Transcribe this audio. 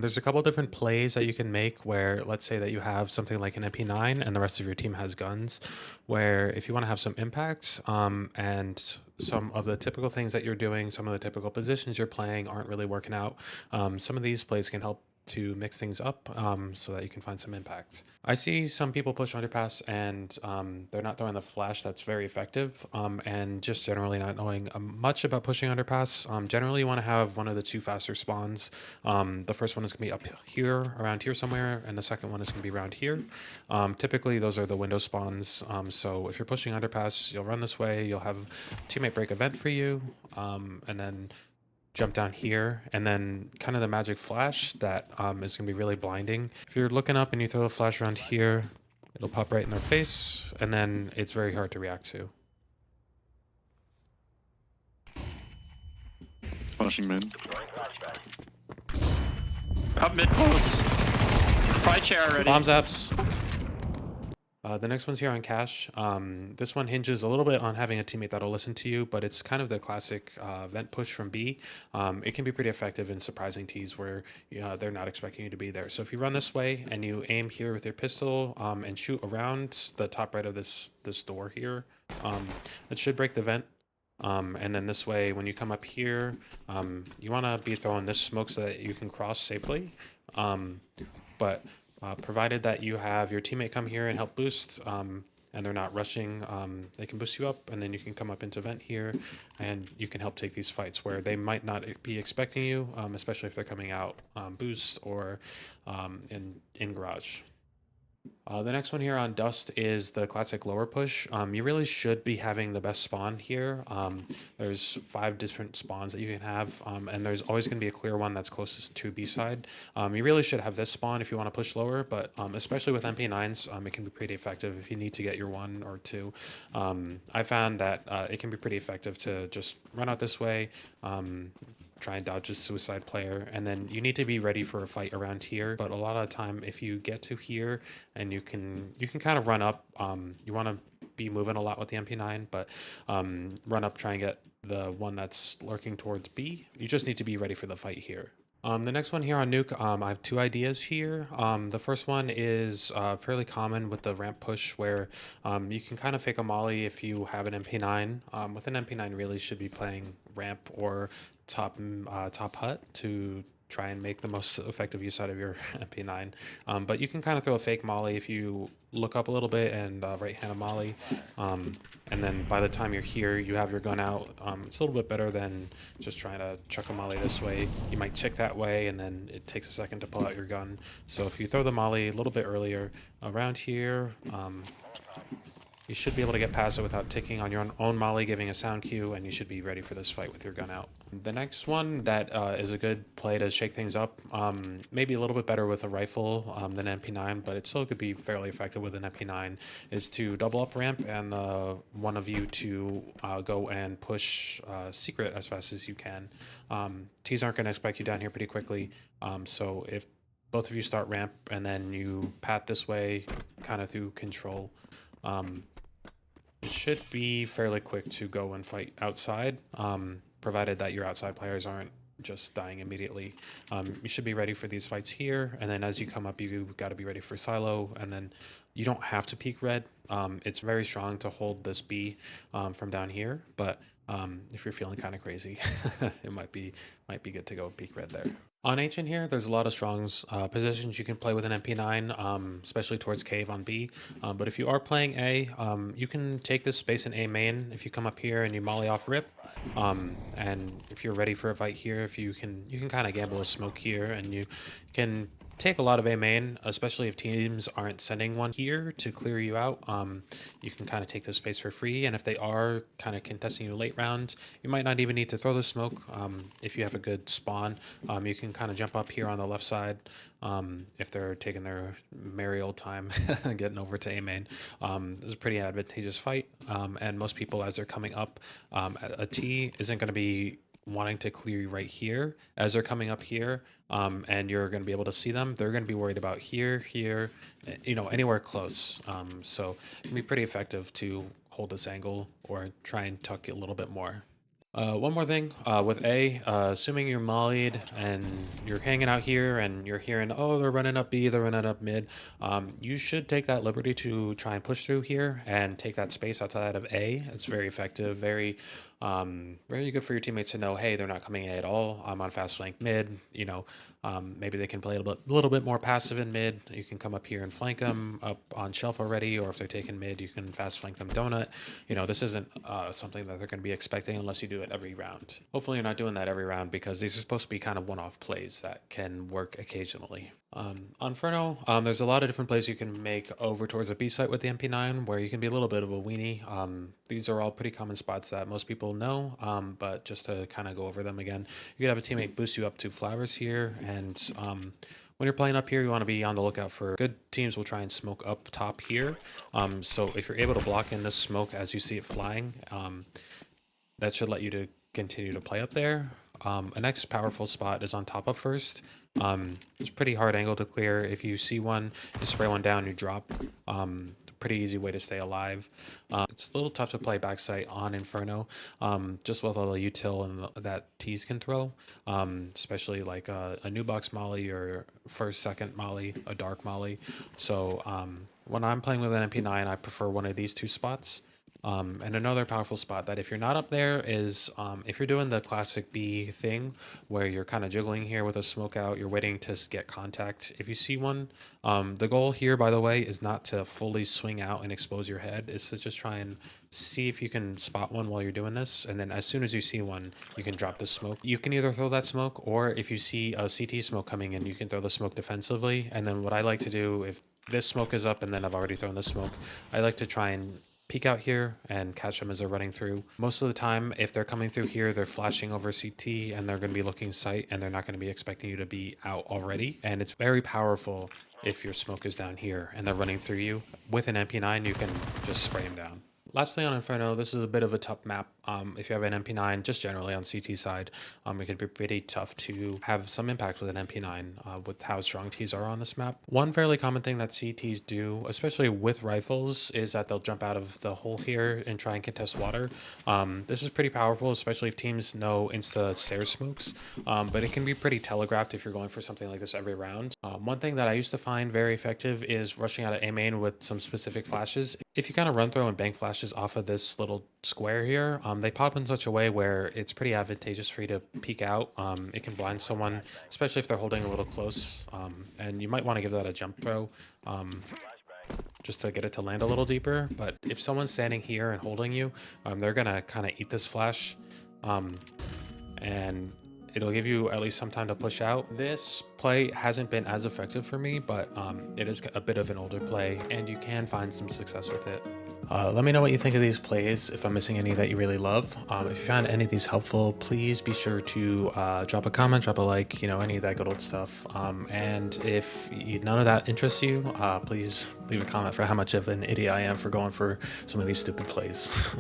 There's a couple different plays that you can make where, let's say that you have something like an MP9 and the rest of your team has guns, where if you want to have some impacts, and some of the typical things that you're doing, some of the typical positions you're playing aren't really working out, some of these plays can help to mix things up, so that you can find some impact. I see some people push underpass and they're not throwing the flash that's very effective, and just generally not knowing much about pushing underpass. Generally, you want to have one of the two faster spawns. The first one is going to be up here, around here somewhere, and the second one is going to be around here. Typically, those are the window spawns. So if you're pushing underpass, you'll run this way, you'll have teammate break a vent for you, and then jump down here, and then kind of the magic flash that is going to be really blinding. If you're looking up and you throw the flash around here, it'll pop right in their face, and then it's very hard to react to. Flashing mid. Up mid close. Probably chair already. Bomb zaps. The next one's here on cash. This one hinges a little bit on having a teammate that'll listen to you, but it's kind of the classic vent push from B. It can be pretty effective in surprising Ts where they're not expecting you to be there. So if you run this way and you aim here with your pistol and shoot around the top right of this door here, it should break the vent. And then this way, when you come up here, you want to be throwing this smoke so that you can cross safely. But provided that you have your teammate come here and help boost, and they're not rushing, they can boost you up, and then you can come up into vent here, and you can help take these fights where they might not be expecting you, especially if they're coming out boost or in garage. The next one here on Dust is the classic lower push. You really should be having the best spawn here. There's 5 different spawns that you can have, and there's always going to be a clear one that's closest to B side. You really should have this spawn if you want to push lower, but especially with MP9s, it can be pretty effective if you need to get your 1 or 2. I found that it can be pretty effective to just run out this way, try and dodge a suicide player, and then you need to be ready for a fight around here. But a lot of the time, if you get to here and you can kind of run up, you want to be moving a lot with the MP9, but run up, try and get the one that's lurking towards B. You just need to be ready for the fight here. The next one here on nuke, I have 2 ideas here. The first one is fairly common with the ramp push, where you can kind of fake a molly if you have an MP9. With an MP9, really should be playing ramp or top hut to try and make the most effective use out of your MP9. But you can kind of throw a fake molly if you look up a little bit and right-hand a molly. And then by the time you're here, you have your gun out. It's a little bit better than just trying to chuck a molly this way. You might tick that way, and then it takes a second to pull out your gun. So if you throw the molly a little bit earlier around here, you should be able to get past it without ticking on your own molly, giving a sound cue, and you should be ready for this fight with your gun out. The next one that is a good play to shake things up, maybe a little bit better with a rifle than MP9, but it still could be fairly effective with an MP9, is to double up ramp and one of you to go and push secret as fast as you can. Ts aren't going to expect you down here pretty quickly, so if both of you start ramp and then you pat this way, kind of through control, it should be fairly quick to go and fight outside, provided that your outside players aren't just dying immediately. You should be ready for these fights here, and then as you come up, you've got to be ready for silo, and then you don't have to peek red. It's very strong to hold this B from down here, but if you're feeling kind of crazy, it might be good to go peek red there. On H in here, there's a lot of strong positions you can play with an MP9, especially towards cave on B. But if you are playing A, you can take this space in A main if you come up here and you molly off rip. And if you're ready for a fight here, if you can kind of gamble a smoke here, and you can take a lot of A main, especially if teams aren't sending one here to clear you out. You can kind of take this space for free, and if they are kind of contesting you late round, you might not even need to throw the smoke. If you have a good spawn, you can kind of jump up here on the left side if they're taking their merry old time getting over to A main. This is a pretty advantageous fight, and most people, as they're coming up, a T isn't going to be wanting to clear you right here as they're coming up here, and you're going to be able to see them. They're going to be worried about here, anywhere close. So it can be pretty effective to hold this angle or try and tuck it a little bit more. One more thing, with A, assuming you're mollied and you're hanging out here and you're hearing, oh, they're running up B, they're running up mid, you should take that liberty to try and push through here and take that space outside of A. It's very effective, very good for your teammates to know, hey, they're not coming A at all. I'm on fast flank mid, maybe they can play a little bit more passive in mid. You can come up here and flank them up on shelf already, or if they're taking mid, you can fast flank them donut. This isn't something that they're going to be expecting unless you do it every round. Hopefully you're not doing that every round because these are supposed to be kind of one-off plays that can work occasionally. On Inferno, there's a lot of different plays you can make over towards the B site with the MP9 where you can be a little bit of a weenie. These are all pretty common spots that most people know, but just to kind of go over them again, you could have a teammate boost you up to flowers here, and when you're playing up here, you want to be on the lookout for good teams will try and smoke up top here. So if you're able to block in this smoke as you see it flying, that should let you to continue to play up there. A next powerful spot is on top of first. It's a pretty hard angle to clear. If you see one, you spray one down, you drop. Pretty easy way to stay alive. It's a little tough to play backside on Inferno, just with all the util and that T's can throw, especially like a new box molly or first, second molly, a dark molly. So when I'm playing with an MP9, I prefer one of these two spots. And another powerful spot that if you're not up there is if you're doing the classic B thing where you're kind of jiggling here with a smoke out, you're waiting to get contact. If you see one, the goal here, by the way, is not to fully swing out and expose your head. It's to just try and see if you can spot one while you're doing this. And then as soon as you see one, you can drop the smoke. You can either throw that smoke, or if you see a CT smoke coming in, you can throw the smoke defensively. And then what I like to do, if this smoke is up and then I've already thrown the smoke, I like to try and peek out here and catch them as they're running through. Most of the time, if they're coming through here, they're flashing over CT and they're going to be looking sight, and they're not going to be expecting you to be out already. And it's very powerful if your smoke is down here and they're running through you. With an MP9, you can just spray them down. Lastly on Inferno, this is a bit of a tough map. If you have an MP9, just generally on CT side, it can be pretty tough to have some impact with an MP9 with how strong Ts are on this map. One fairly common thing that CTs do, especially with rifles, is that they'll jump out of the hole here and try and contest water. This is pretty powerful, especially if teams know insta stairs smokes, but it can be pretty telegraphed if you're going for something like this every round. One thing that I used to find very effective is rushing out of A main with some specific flashes. If you kind of run through and bank flashes off of this little square here, they pop in such a way where it's pretty advantageous for you to peek out. It can blind someone, especially if they're holding a little close, and you might want to give that a jump throw just to get it to land a little deeper. But if someone's standing here and holding you, they're gonna kind of eat this flash, and it'll give you at least some time to push out. This play hasn't been as effective for me, but it is a bit of an older play, and you can find some success with it. Let me know what you think of these plays, if I'm missing any that you really love. If you found any of these helpful, please be sure to drop a comment, drop a like, any of that good old stuff. And if none of that interests you, please leave a comment for how much of an idiot I am for going for some of these stupid plays.